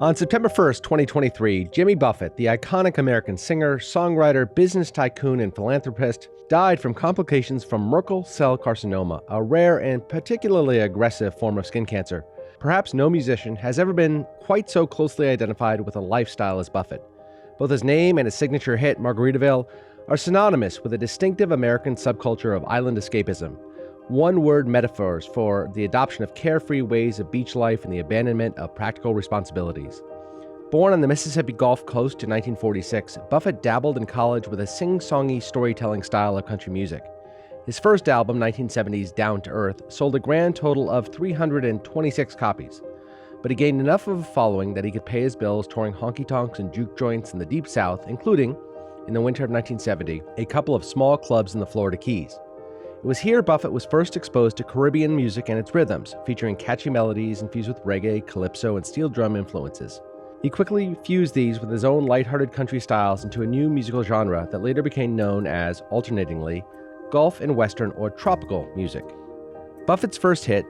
On September 1st, 2023, Jimmy Buffett, the iconic American singer, songwriter, business tycoon, and philanthropist, died from complications from Merkel cell carcinoma, a rare and particularly aggressive form of skin cancer. Perhaps no musician has ever been quite so closely identified with a lifestyle as Buffett. Both his name and his signature hit, Margaritaville, are synonymous with a distinctive American subculture of island escapism. One-word metaphors for the adoption of carefree ways of beach life and the abandonment of practical responsibilities. Born on the Mississippi Gulf Coast in 1946, Buffett dabbled in college with a sing-songy storytelling style of country music. His first album, 1970's Down to Earth, sold a grand total of 326 copies. But he gained enough of a following that he could pay his bills touring honky-tonks and juke joints in the Deep South, including, in the winter of 1970, a couple of small clubs in the Florida Keys. It was here Buffett was first exposed to Caribbean music and its rhythms, featuring catchy melodies infused with reggae, calypso, and steel drum influences. He quickly fused these with his own lighthearted country styles into a new musical genre that later became known as, alternatingly, Gulf and Western or tropical music. Buffett's first hit,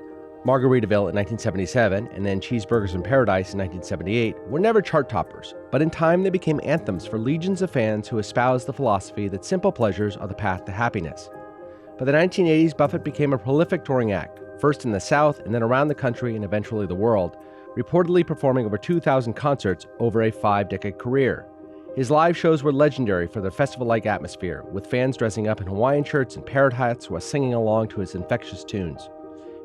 Margaritaville in 1977, and then Cheeseburgers in Paradise in 1978, were never chart toppers, but in time they became anthems for legions of fans who espoused the philosophy that simple pleasures are the path to happiness. By the 1980s, Buffett became a prolific touring act, first in the South and then around the country and eventually the world, reportedly performing over 2,000 concerts over a 5-decade career. His live shows were legendary for their festival-like atmosphere, with fans dressing up in Hawaiian shirts and parrot hats while singing along to his infectious tunes.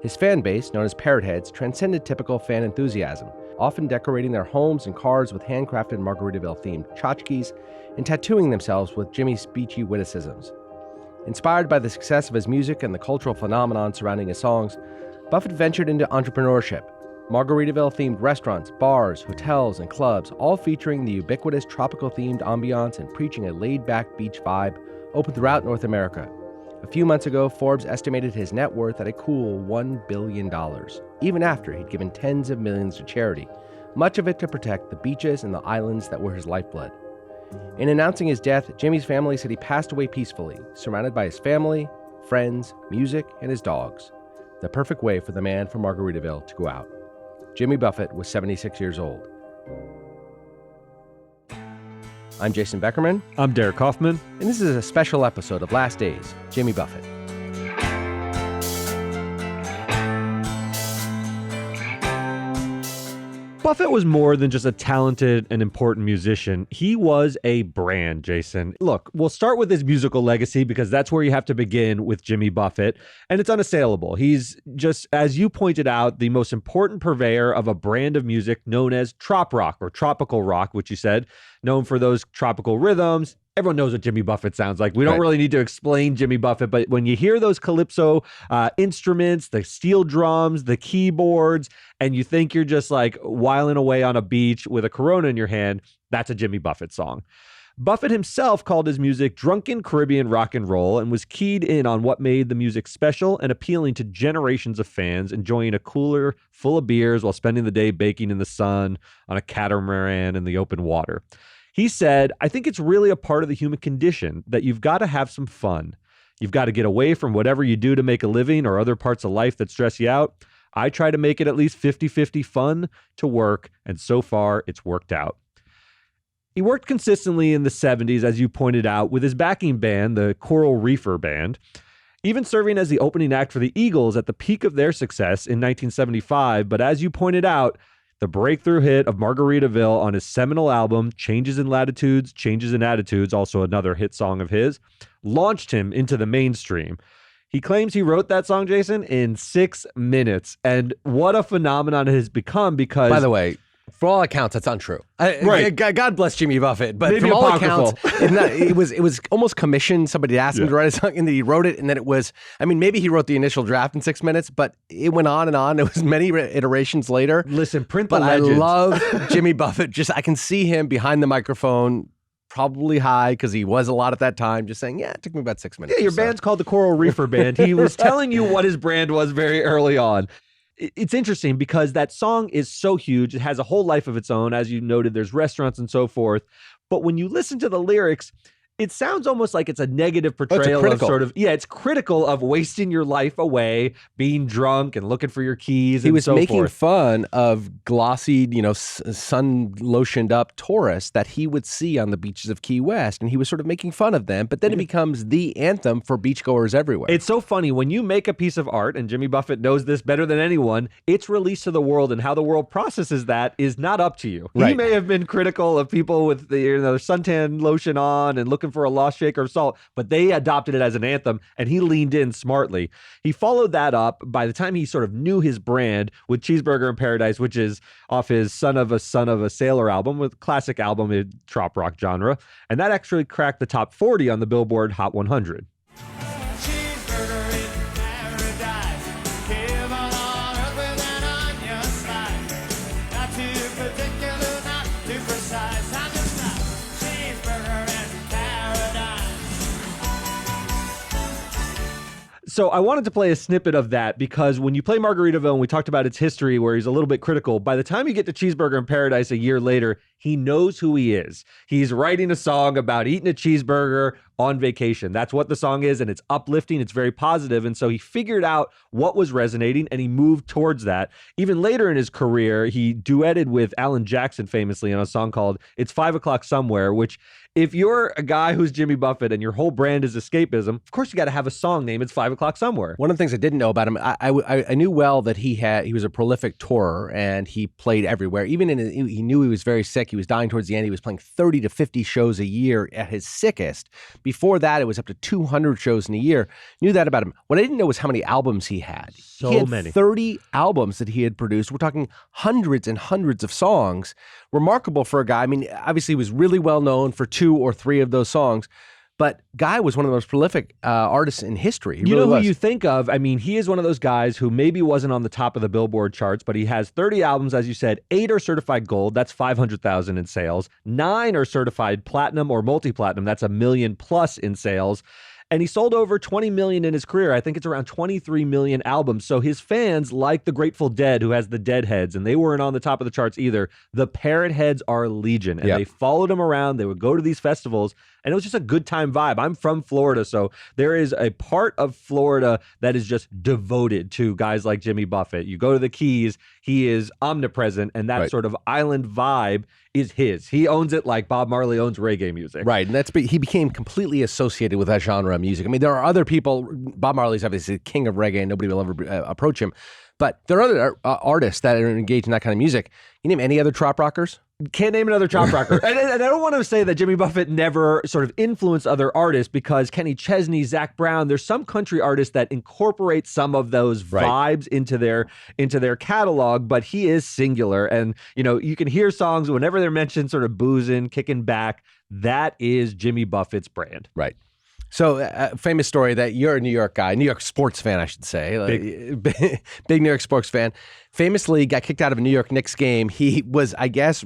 His fan base, known as parrot heads, transcended typical fan enthusiasm, often decorating their homes and cars with handcrafted Margaritaville-themed tchotchkes and tattooing themselves with Jimmy's beachy witticisms. Inspired by the success of his music and the cultural phenomenon surrounding his songs, Buffett ventured into entrepreneurship. Margaritaville-themed restaurants, bars, hotels, and clubs, all featuring the ubiquitous tropical-themed ambiance and preaching a laid-back beach vibe, opened throughout North America. A few months ago, Forbes estimated his net worth at a cool $1 billion, even after he'd given tens of millions to charity, much of it to protect the beaches and the islands that were his lifeblood. In announcing his death, Jimmy's family said he passed away peacefully, surrounded by his family, friends, music, and his dogs. The perfect way for the man from Margaritaville to go out. Jimmy Buffett was 76 years old. I'm Jason Beckerman. I'm Derek Kaufman. And this is a special episode of Last Days, Jimmy Buffett. Buffett was more than just a talented and important musician. He was a brand, Jason. Look, we'll start with his musical legacy because that's where you have to begin with Jimmy Buffett, and it's unassailable. He's just, as you pointed out, the most important purveyor of a brand of music known as trop rock or tropical rock, which you said, known for those tropical rhythms. Everyone knows what Jimmy Buffett sounds like. We don't really need to explain Jimmy Buffett, but when you hear those calypso instruments, the steel drums, the keyboards, and you think you're just like whiling away on a beach with a Corona in your hand, that's a Jimmy Buffett song. Buffett himself called his music drunken Caribbean rock and roll and was keyed in on what made the music special and appealing to generations of fans enjoying a cooler full of beers while spending the day baking in the sun on a catamaran in the open water. He said, I think it's really a part of the human condition that you've got to have some fun. You've got to get away from whatever you do to make a living or other parts of life that stress you out. I try to make it at least 50-50 fun to work, and so far it's worked out. He worked consistently in the 70s, as you pointed out, with his backing band, the Coral Reefer Band, even serving as the opening act for the Eagles at the peak of their success in 1975. But as you pointed out, the breakthrough hit of Margaritaville on his seminal album, Changes in Latitudes, Changes in Attitudes, also another hit song of his, launched him into the mainstream. He claims he wrote that song, Jason, in 6 minutes. And what a phenomenon it has become because... By the way, for all accounts, that's untrue. Right. God bless Jimmy Buffett, but Maybe from all apocryphal. accounts, it was almost commissioned. Somebody asked him to write a song, and then he wrote it, and then it was. I mean, maybe he wrote the initial draft in 6 minutes, but it went on and on. It was many iterations later. Listen, print the but legend. I love Jimmy Buffett. Just I can see him behind the microphone, probably high because he was a lot at that time, just saying, "Yeah, it took me about 6 minutes." Yeah, your band's called the Coral Reefer Band. He was telling you what his brand was very early on. It's interesting because that song is so huge. It has a whole life of its own. As you noted, there's restaurants and so forth. But when you listen to the lyrics, it sounds almost like it's a negative it's a portrayal of critical. sort of, it's critical of wasting your life away, being drunk and looking for your keys He and was so making forth. fun of glossy, sun lotioned up tourists that he would see on the beaches of Key West, and he was sort of making fun of them. But then it becomes the anthem for beachgoers everywhere. It's so funny when you make a piece of art, and Jimmy Buffett knows this better than anyone, it's released to the world, and how the world processes that is not up to you. He Right. may have been critical of people with the suntan lotion on and looking for a lost shaker of salt, but they adopted it as an anthem, and he leaned in smartly. He followed that up by the time he sort of knew his brand with Cheeseburger in Paradise, which is off his Son of a Sailor album, with classic album in trop rock genre, and that actually cracked the top 40 on the Billboard Hot 100. Cheeseburger in paradise, heaven on earth with an onion slice. Not too particular, not too precise. I'm just a cheeseburger in paradise. So I wanted to play a snippet of that because when you play Margaritaville, and we talked about its history where he's a little bit critical, by the time you get to Cheeseburger in Paradise a year later, he knows who he is. He's writing a song about eating a cheeseburger on vacation. That's what the song is, and it's uplifting. It's very positive. And so he figured out what was resonating, and he moved towards that. Even later in his career, he duetted with Alan Jackson famously on a song called It's 5 O'Clock Somewhere, which if you're a guy who's Jimmy Buffett and your whole brand is escapism, of course you got to have a song named It's 5 O'Clock Somewhere. One of the things I didn't know about him, I knew well that he was a prolific tourer and he played everywhere. Even he knew he was very sick. He was dying towards the end. He was playing 30 to 50 shows a year at his sickest. Before that, it was up to 200 shows in a year. Knew that about him. What I didn't know was how many albums he had. So he had many. 30 albums that he had produced. We're talking hundreds and hundreds of songs. Remarkable for a guy. I mean, obviously he was really well known for 2 or 3 of those songs. But Guy was one of the most prolific artists in history. You know who you think of? I mean, he is one of those guys who maybe wasn't on the top of the Billboard charts, but he has 30 albums, as you said. 8 are certified gold. That's 500,000 in sales. 9 are certified platinum or multi-platinum. That's $1 million plus in sales. And he sold over 20 million in his career. I think it's around 23 million albums. So his fans, like the Grateful Dead, who has the Deadheads, and they weren't on the top of the charts either, the Parrot Heads are legion. And they followed him around. They would go to these festivals, and it was just a good time vibe. I'm from Florida, so there is a part of Florida that is just devoted to guys like Jimmy Buffett. You go to the Keys, he is omnipresent, and that sort of island vibe is his. He owns it like Bob Marley owns reggae music. Right, and he became completely associated with that genre of music. I mean, there are other people. Bob Marley's obviously the king of reggae, and nobody will ever approach him. But there are other artists that are engaged in that kind of music. You name any other trop rockers? Can't name another trop rocker. and I don't want to say that Jimmy Buffett never sort of influenced other artists, because Kenny Chesney, Zach Brown, there's some country artists that incorporate some of those vibes into their catalog, but he is singular. And, you know, you can hear songs whenever they're mentioned, sort of boozing, kicking back. That is Jimmy Buffett's brand. Right. So, famous story that you're a New York guy, New York sports fan, I should say. Big New York sports fan. Famously got kicked out of a New York Knicks game. He was, I guess,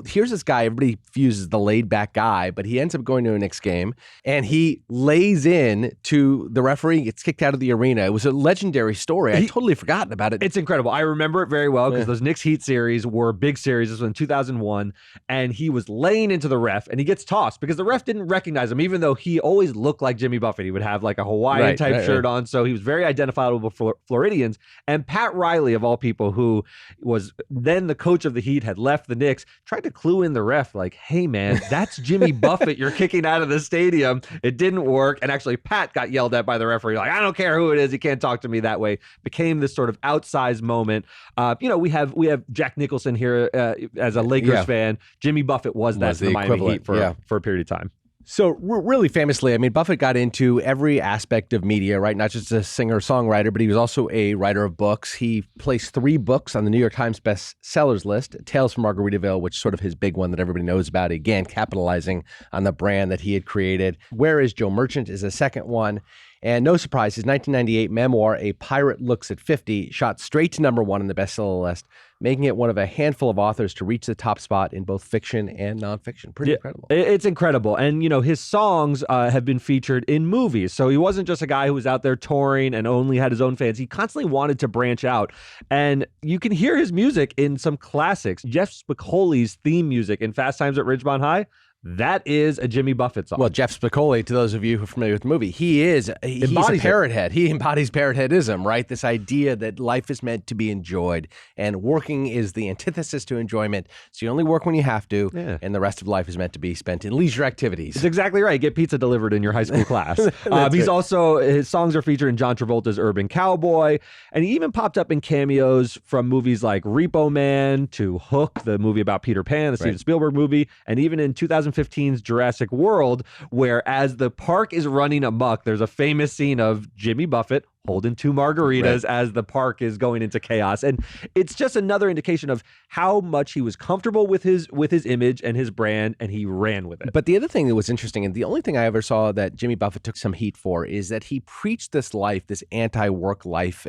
here's this guy, everybody views as the laid back guy, but he ends up going to a Knicks game and he lays in to the referee, gets kicked out of the arena. It was a legendary story. I totally forgotten about it. It's incredible. I remember it very well because those Knicks Heat series were big series. This was in 2001, and he was laying into the ref, and he gets tossed because the ref didn't recognize him, even though he always looked like Jimmy Buffett. He would have like a Hawaiian type shirt on, so he was very identifiable for Floridians. And Pat Riley, of all people, who was then the coach of the Heat, had left the Knicks, tried to clue in the ref like, hey man, that's Jimmy Buffett you're kicking out of the stadium. It didn't work. And actually Pat got yelled at by the referee, like, I don't care who it is, he can't talk to me that way. Became this sort of outsized moment. We have Jack Nicholson here as a Lakers fan. Jimmy Buffett was that to the Miami Heat for a period of time. So really famously, I mean, Buffett got into every aspect of media, right? Not just a singer-songwriter, but he was also a writer of books. He placed 3 books on the New York Times bestsellers list. Tales from Margaritaville, which is sort of his big one that everybody knows about. Again, capitalizing on the brand that he had created. Where is Joe Merchant is the second one. And no surprise, his 1998 memoir, A Pirate Looks at 50, shot straight to number 1 on the bestseller list, making it one of a handful of authors to reach the top spot in both fiction and nonfiction. Pretty incredible. It's incredible. And, his songs have been featured in movies. So he wasn't just a guy who was out there touring and only had his own fans. He constantly wanted to branch out. And you can hear his music in some classics. Jeff Spicoli's theme music in Fast Times at Ridgemont High, That is a Jimmy Buffett song. Well, Jeff Spicoli, to those of you who are familiar with the movie, he's a parrot head. He embodies parrot headism, right? This idea that life is meant to be enjoyed and working is the antithesis to enjoyment. So you only work when you have to, and the rest of life is meant to be spent in leisure activities. It's exactly right. Get pizza delivered in your high school class. His songs are featured in John Travolta's Urban Cowboy, and he even popped up in cameos from movies like Repo Man to Hook, the movie about Peter Pan, the Steven Spielberg movie, and even in 2015's Jurassic World, where as the park is running amok, there's a famous scene of Jimmy Buffett holding 2 margaritas as the park is going into chaos. And it's just another indication of how much he was comfortable with his image and his brand, and he ran with it. But the other thing that was interesting, and the only thing I ever saw that Jimmy Buffett took some heat for, is that he preached this life, this anti-work life,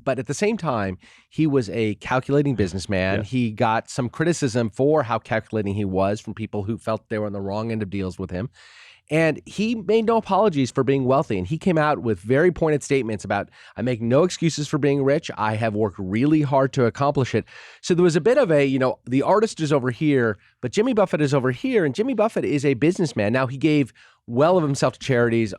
but at the same time, he was a calculating businessman. Yeah. He got some criticism for how calculating he was from people who felt they were on the wrong end of deals with him. And he made no apologies for being wealthy. And he came out with very pointed statements about, I make no excuses for being rich. I have worked really hard to accomplish it. So there was a bit of the artist is over here, but Jimmy Buffett is over here. And Jimmy Buffett is a businessman. Now, he gave well of himself to charities.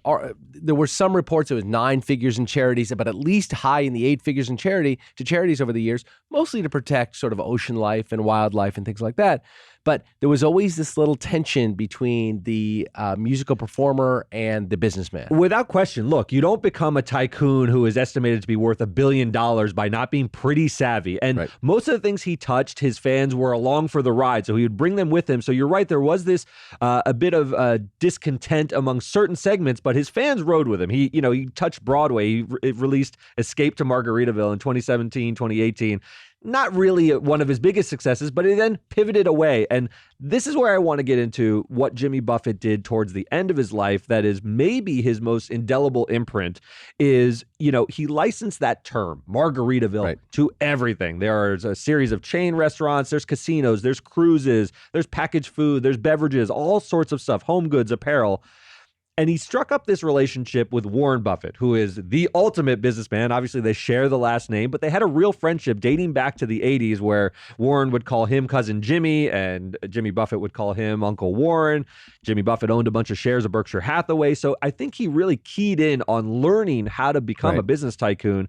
There were some reports it was 9 figures in charities, but at least high in the 8 figures in charities over the years, mostly to protect sort of ocean life and wildlife and things like that. But there was always this little tension between the musical performer and the businessman. Without question, look, you don't become a tycoon who is estimated to be worth $1 billion by not being pretty savvy. And most of the things he touched, his fans were along for the ride, so he would bring them with him. So you're right, there was this a bit of discontent among certain segments, but his fans rode with him. He touched Broadway. He released Escape to Margaritaville in 2017, 2018. Not really one of his biggest successes, but he then pivoted away. And this is where I want to get into what Jimmy Buffett did towards the end of his life that is maybe his most indelible imprint is, he licensed that term, Margaritaville, to everything. There's a series of chain restaurants, there's casinos, there's cruises, there's packaged food, there's beverages, all sorts of stuff, home goods, apparel. And he struck up this relationship with Warren Buffett, who is the ultimate businessman. Obviously, they share the last name, but they had a real friendship dating back to the 80s where Warren would call him Cousin Jimmy and Jimmy Buffett would call him Uncle Warren. Jimmy Buffett owned a bunch of shares of Berkshire Hathaway. So I think he really keyed in on learning how to become a business tycoon.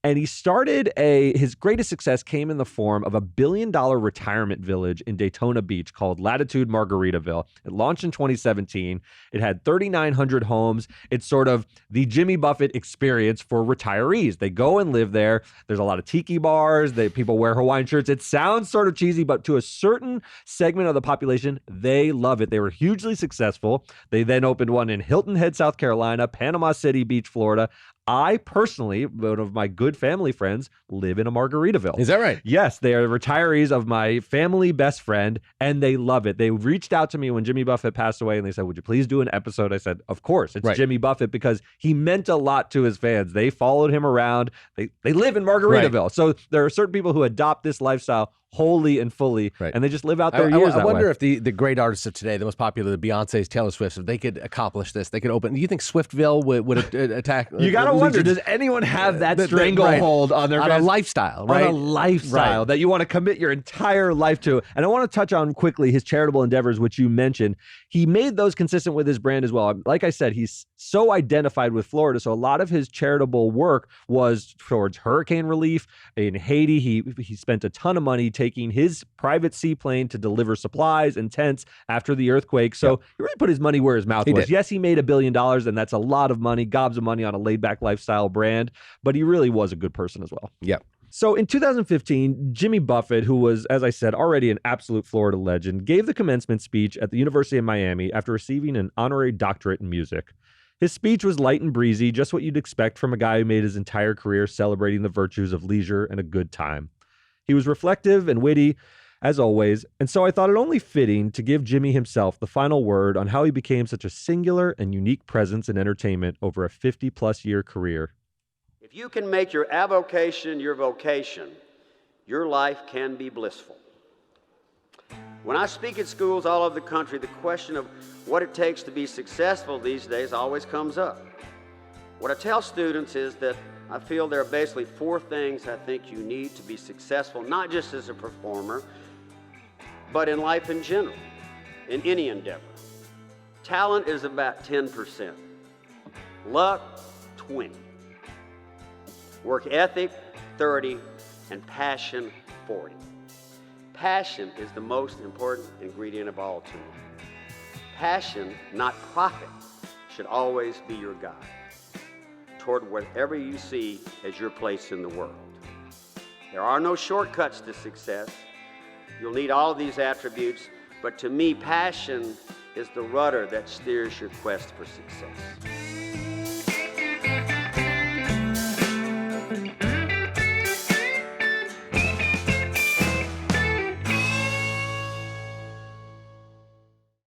And he started his greatest success came in the form of $1 billion retirement village in Daytona Beach called Latitude Margaritaville. It launched in 2017. It had 3,900 homes. It's sort of the Jimmy Buffett experience for retirees. They go and live there. There's a lot of tiki bars. People wear Hawaiian shirts. It sounds sort of cheesy, but to a certain segment of the population, they love it. They were hugely successful. They then opened one in Hilton Head, South Carolina, Panama City Beach, Florida. I personally, one of my good family friends, live in a Margaritaville. Is that right? Yes, they are retirees of my family best friend, and they love it. They reached out to me when Jimmy Buffett passed away, and they said, would you please do an episode? I said, of course. It's Jimmy Buffett because he meant a lot to his fans. They followed him around. They live in Margaritaville. So there are certain people who adopt this lifestyle wholly and fully, and they just live out their years that way. I wonder if the great artists of today, the most popular, the Beyonce's, Taylor Swift's, if they could accomplish this, they could open. Do you think Swiftville would attack? You got to wonder, does anyone have that stranglehold on their a lifestyle, right? On a lifestyle that you want to commit your entire life to. And I want to touch on quickly his charitable endeavors, which you mentioned. He made those consistent with his brand as well. Like I said, he's so identified with Florida, so a lot of his charitable work was towards hurricane relief. In Haiti, he spent a ton of money taking his private seaplane to deliver supplies and tents after the earthquake. So he really put his money where his mouth was. Yes, he made $1 billion, and that's a lot of money, gobs of money on a laid-back lifestyle brand, but he really was a good person as well. Yeah. So in 2015, Jimmy Buffett, who was, as I said, already an absolute Florida legend, gave the commencement speech at the University of Miami after receiving an honorary doctorate in music. His speech was light and breezy, just what you'd expect from a guy who made his entire career celebrating the virtues of leisure and a good time. He was reflective and witty, as always, and so I thought it only fitting to give Jimmy himself the final word on how he became such a singular and unique presence in entertainment over a 50-plus year career. If you can make your avocation your vocation, your life can be blissful. When I speak at schools all over the country, the question of what it takes to be successful these days always comes up. What I tell students is that I feel there are basically 4 things I think you need to be successful, not just as a performer, but in life in general. in any endeavor. Talent is about 10%. Luck, 20. Work ethic, 30. And passion, 40. Passion is the most important ingredient of all to me. Passion, not profit, should always be your guide toward whatever you see as your place in the world. There are no shortcuts to success. You'll need all of these attributes, but to me, passion is the rudder that steers your quest for success.